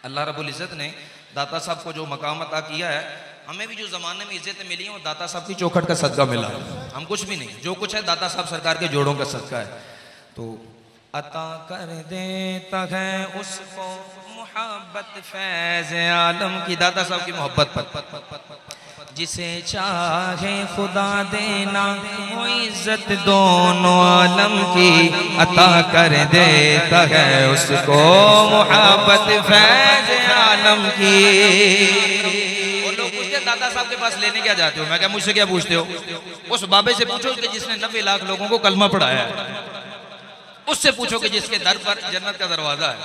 अल्लाह रब्बुल इज़्ज़त ने दाता साहब को जो मकाम अता किया है, हमें भी जो ज़माने में इज़्ज़तें मिली हैं वो दाता साहब की चौखट का सदका मिला है। हम कुछ भी नहीं, जो कुछ है दाता साहब सरकार के जोड़ों का सदका है। तो अता कर देता है उसको मोहब्बत फैज़ आलम की, दाता साहब की मोहब्बत पर जिसे चाहे खुदा देना वो इज्जत दोनों आलम की, अता कर देता है उसको मोहब्बत फैज़ आलम की। वो लोग पूछते दादा साहब के पास लेने क्या जाते हो? मैं क्या, मुझसे क्या पूछते हो? उस बाबे से पूछो कि जिसने 90 लाख लोगों को कलमा पढ़ाया है, उससे पूछो कि जिसके दर पर जन्नत का दरवाजा है।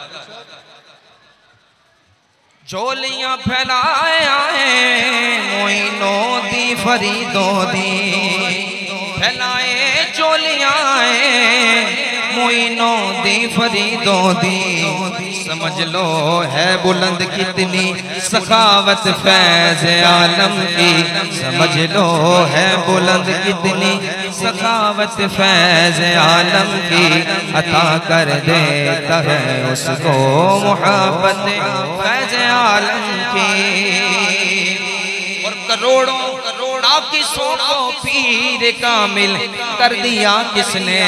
झोलियां फैलाए आए मोइनो दी फरीदो दी, फैलाए झोलियां आए मोइनो दी फरीदो दी, समझ लो है बुलंद कितनी सखावत फैज़ आलम की, समझ लो है बुलंद कितनी सखावत फैज़ आलम की, अता कर देता है उसको मोहब्बत फैज़ आलम की। और करोड़ों करोड़ा किसों को पीर कामिल कर दिया किसने,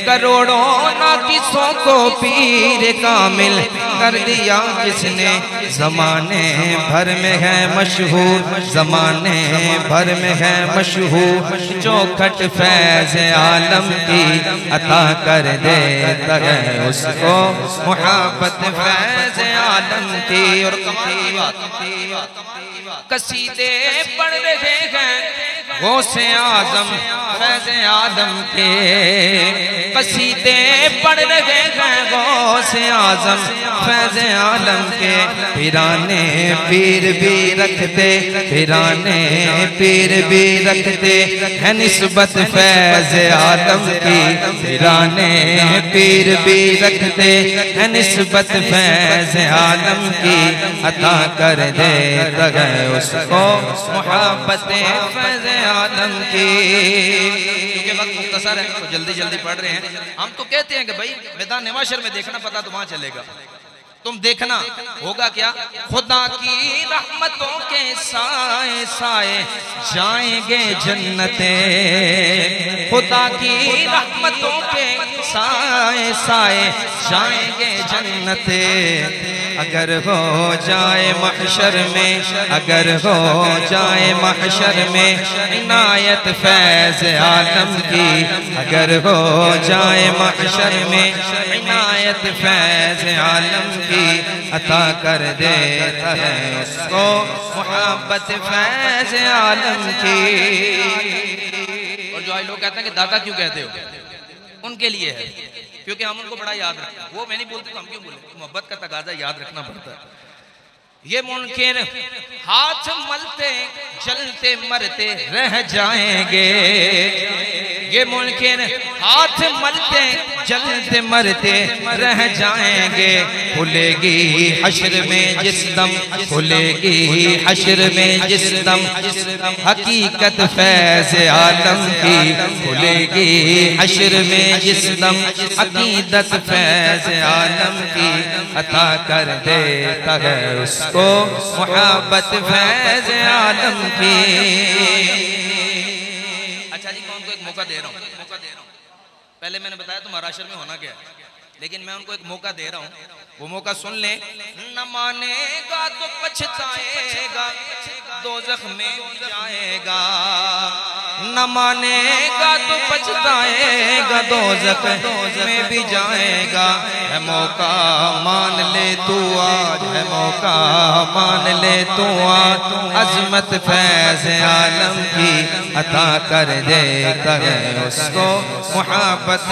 करोड़ों नाकिसों को पीर कामिल कर दिया किसने, ज़माने भर में है मशहूर, ज़माने भर में है मशहूर चौखट फैज़ आलम की, अता कर देता है उसको मोहब्बत फैज़ आलम की। और कमाल की बात, कसीदे पढ़ रहे हैं गौसे आज़म फैज़ आलम के, कसीदे पढ़ रहे हैं गौसे आज़म फैज़ आलम के, पिराने पीर भी रखते, पिराने पीर भी रखते हैं निस्बत फैज़ आलम की, पिराने पीर भी रखते हैं निस्बत फैज़ आलम की, अता कर देता है उसको मोहब्बत फैज़ आलम की। क्योंकि वक्त मुख्तसर है तो जल्दी जल्दी पढ़ रहे हैं। हम तो कहते हैं कि भाई मैदान नेवाशर में देखना पता तो वहां चलेगा, तुम देखना होगा क्या, खुदा की रहमतों के साए साए जाएंगे जन्नते, खुदा की रहमतों के साए साए जाएंगे जन्नते, अगर हो जाए महशर में, अगर हो जाए महशर में इनायत फैज़ आलम की, अगर हो जाए महशर में इनायत फैज़ आलम की, अता कर देता है उसको मोहब्बत फैज़ आलम की। और जो लोग कहते हैं कि दादा क्यों कहते हो, उनके लिए है क्योंकि हम उनको बड़ा याद रखते हैं। वो मैं नहीं बोलती तो हम क्यों बोले, मोहब्बत का तकाजा याद रखना पड़ता है। ये मुनकिर हाथ मलते जलते मरते रह जाएंगे, ये मुनकिर हाथ मलते जलते मरते रह जाएंगे, खुलेगी हश्र में जिस दम, खुलेगी हश्र में जिस दम हकीकत फैज़ आलम की, खुलेगी हश्र में जिस दम अकीदत फैज़ आलम की, अता कर देता है उसको मोहब्बत फैज़ आलम की। अच्छा जी, मैं उनको एक मौका दे रहा हूँ, पहले मैंने बताया तुम महाराष्ट्र में होना क्या है, लेकिन मैं उनको एक मौका दे रहा हूँ, वो मौका सुन ले। न मानेगा तो पछताएगा, दोज़ख में जाएगा, न मानेगा तो पछताएगा, दोज़ख में भी जाएगा, है मौका मान ले तू आज, है मौका मान ले तू आज, अज़मत फैज़ आलम की, अता कर देता है उसको मोहब्बत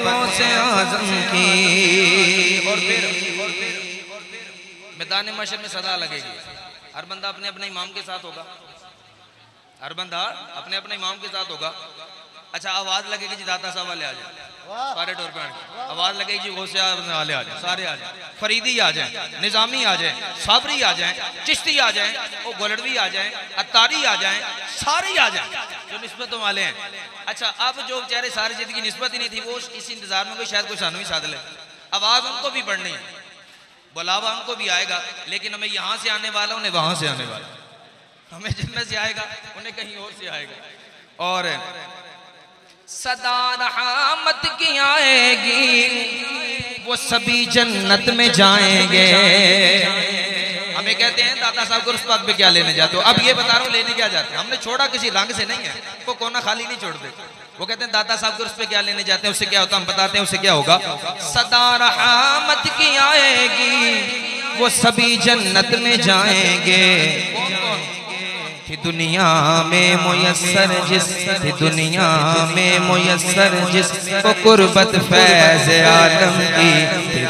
गौसे आज़म की। और फिर मैदान महशर में सदा लगेगी, हर बंदा अपने अपने इमाम के साथ होगा, हर बंदा अपने अपने इमाम के साथ होगा। अच्छा, आवाज लगेगी जी दाता साहब वाले आ जाए, सारे टोर पे आवाज लगेगी जी गौसे आज़म वाले आ जाए, सारे आ जाए, फरीदी आ जाए, निजामी आ जाए, साबरी आ जाए, चिश्ती आ जाए, वो गोलड़वी आ जाए, अत्तारी आ जाए, सारे आ जाए जो निस्बतों वाले हैं। अच्छा, अब जो बेचारे सारे जिंदगी निस्बत ही नहीं थी, वो इस इंतजार में कोई शायद कोई सानवी साध ले, आवाज उनको भी पढ़नी है। बुलावा हमको भी आएगा, लेकिन हमें यहाँ से आने वाला, उन्हें वहां से आने वाला। हमें जन्नत से आएगा, उन्हें कहीं और से आएगा। और सदा रहमत की आएगी, वो सभी जन्नत में जाएंगे। हमें कहते हैं दादा साहब को उस बात पे क्या लेने जाते हो? अब ये बता रहा हूँ लेने क्या जाते हैं। हमने छोड़ा किसी रंग से नहीं है, वो कोना खाली नहीं छोड़ते। वो कहते हैं दादा साहब को उस पे क्या लेने जाते हैं, उससे क्या होता है हम बताते हैं, उससे क्या होगा। सदा रहमत की आएगी, वो सभी जन्नत में जाएंगे। कि दुनिया में मुयस्सर जिस, दुनिया में मुयस्सर जिसको कुर्बत फैज़ आलम की,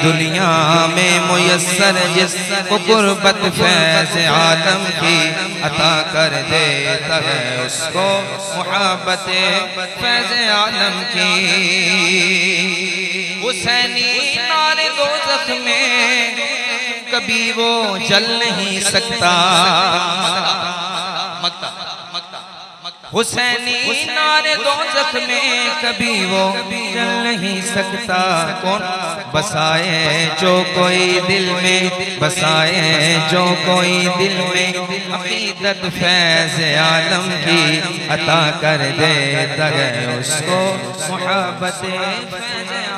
दुनिया में मुयस्सर जिसको कुर्बत फैज़ आलम की, अता कर देता है उसको मुहब्बत फैज़ आलम की। हुसैनी नारे दोज़ख में कभी वो जल नहीं सकता। हुसैनी नारे दोज़ख में कभी वो जल नहीं सकता। कौन बसाए जो कोई दिल में, बसाए जो कोई दिल में अक़ीदत फैज़ आलम की, अता कर देता है उसको मुहब्बत फैज़